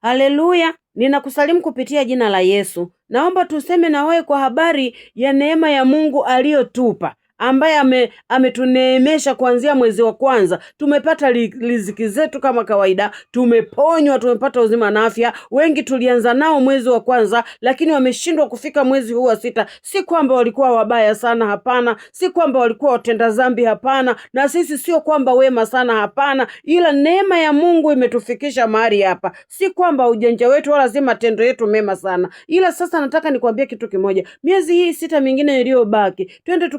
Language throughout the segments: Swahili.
Haleluya, ninakusalimu kupitia jina la Yesu. Naomba tuseme na wewe kwa habari ya neema ya Mungu aliyotupa, ambaye ametuneemesha kuanzia mwezi wa kwanza. Tumepata riziki zetu kama kawaida, tumeponywa, tumepata uzima na afya. Wengi tulianza nao mwezi wa kwanza, lakini wameshindwa kufika mwezi huu wa sita. Si kwamba walikuwa wabaya sana, hapana. Si kwamba walikuwa watenda dhambi, hapana. Na sisi sio kwamba wema sana, hapana. Ila neema ya Mungu imetufikisha mahali hapa. Si kwamba ujanja wetu wala si matendo yetu mema sana. Ila sasa nataka nikwambie kitu kimoja. Miezi hii 6 mingine iliyobaki, twende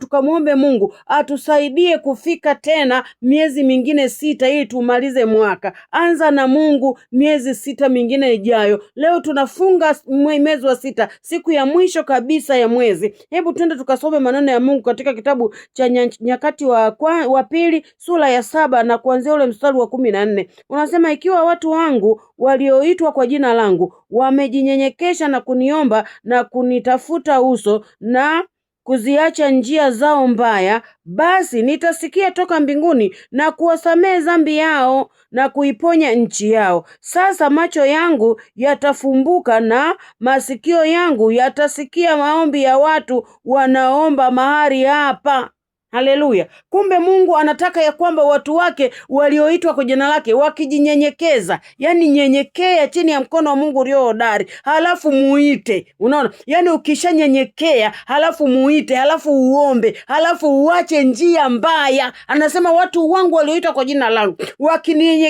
tukamwombe Mungu atusaidie kufika tena miezi mingine 6 ili tumalize mwaka. Anza na Mungu miezi 6 mingine ijayo. Leo tunafunga mwezi wa 6, siku ya mwisho kabisa ya mwezi. Hebu twende tukasome maneno ya Mungu katika kitabu cha Nyakati wa pili sura ya 7 na kuanzia ule mstari wa 14. Unasema, ikiwa watu wangu walioitwa kwa jina langu wamejinyenyekesha na kuniomba na kunitafuta uso na kuziacha njia zao mbaya, basi nitasikia toka mbinguni na kuwasamehe dhambi yao na kuiponya nchi yao. Sasa macho yangu yatafumbuka na masikio yangu yatasikia maombi ya watu wanaomba mahali hapa. Haleluya. Kumbe Mungu anataka ya kwamba watu wake walioitwa kwa jina lake wakijinyenyekeza, yani nyenyekea chini ya mkono wa Mungu ulio hodari, halafu muite. Unaona? Yani ukishanyenyekea, halafu muite, halafu uombe, halafu uache njia mbaya. Anasema watu wangu walioitwa kwa jina langu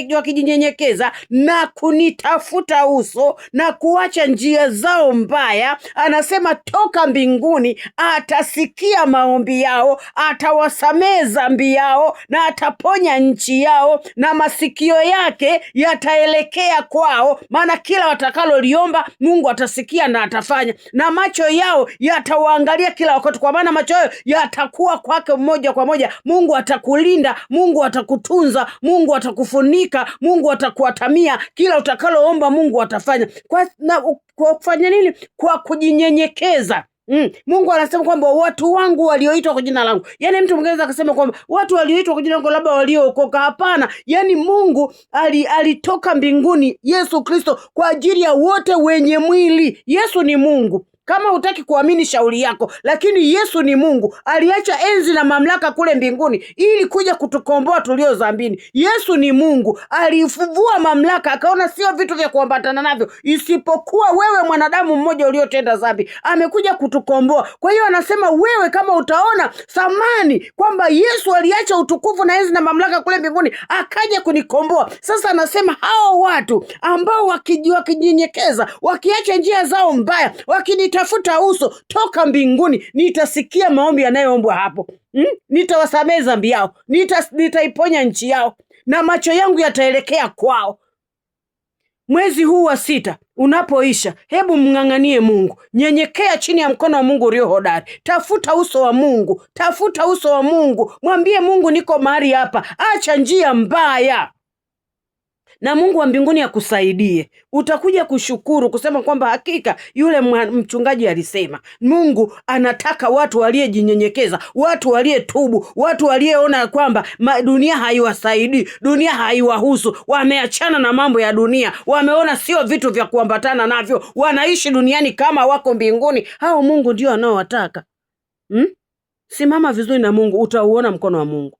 wakijinyenyekeza na kunitafuta uso na kuacha njia zao mbaya, anasema toka mbinguni atasikia maombi yao, atawasamehe dhambi yao na ataponya nchi yao, na masikio yake yataelekea kwao, maana kila watakaloliomba Mungu atasikia na atafanya, na macho yao yatawaangalia kila wakati, kwa maana macho yao yatakuwa kwake moja kwa moja. Mungu atakulinda, Mungu atakutunza, Mungu atakufunika, Mungu atakuatamia. Kila utakaloomba Mungu atafanya. Kwa kufanya nini? Kwa kujinyenyekeza. Mungu anasema kwamba watu wangu walioitwa kwa jina langu. Yani mtu mwingine akasema kwamba watu walioitwa kwa jina langu labda waliookoka. Hapana. Yani Mungu alitoka mbinguni, Yesu Kristo, kwa ajili ya wote wenye mwili. Yesu ni Mungu. Kama hutaki kuamini shauri yako, lakini Yesu ni Mungu. Aliacha enzi na mamlaka kule mbinguni ili kuja kutukomboa tulio dhambini. Yesu ni Mungu. Alifuvua mamlaka, akaona sio vitu vya kuambatana navyo isipokuwa wewe mwanadamu mmoja uliotenda dhambi. Amekuja kutukomboa. Kwa hiyo anasema wewe kama utaona thamani kwamba Yesu aliacha utukufu na enzi na mamlaka kule mbinguni akaja kunikomboa. Sasa anasema hao watu ambao wakijinyenyekeza, wakiacha njia zao mbaya, tafuta uso toka mbinguni, nitasikia maombi yanayoombwa hapo. Nitawasamehe dhambi yao, nitaiponya nchi yao, na macho yangu yataelekea kwao. Mwezi huu wa 6 unapoisha, hebu mng'ang'anie Mungu. Nyenyekea chini ya mkono wa Mungu ulio hodari. Tafuta uso wa Mungu, tafuta uso wa Mungu. Mwambie Mungu, niko mahali hapa, acha njia mbaya, na Mungu wa mbinguni akusaidie. Utakuja kushukuru kusema kwamba hakika yule mchungaji alisema. Mungu anataka watu waliojinyenyekeza, watu walietubu, watu walieona kwamba dunia haiwasaidii, dunia haiwahusu, wameachana na mambo ya dunia, wameona sio vitu vya kuambatana navyo, wanaishi duniani kama wako mbinguni. Hao Mungu ndio anaowataka. Simama vizuri na Mungu, utauona mkono wa Mungu.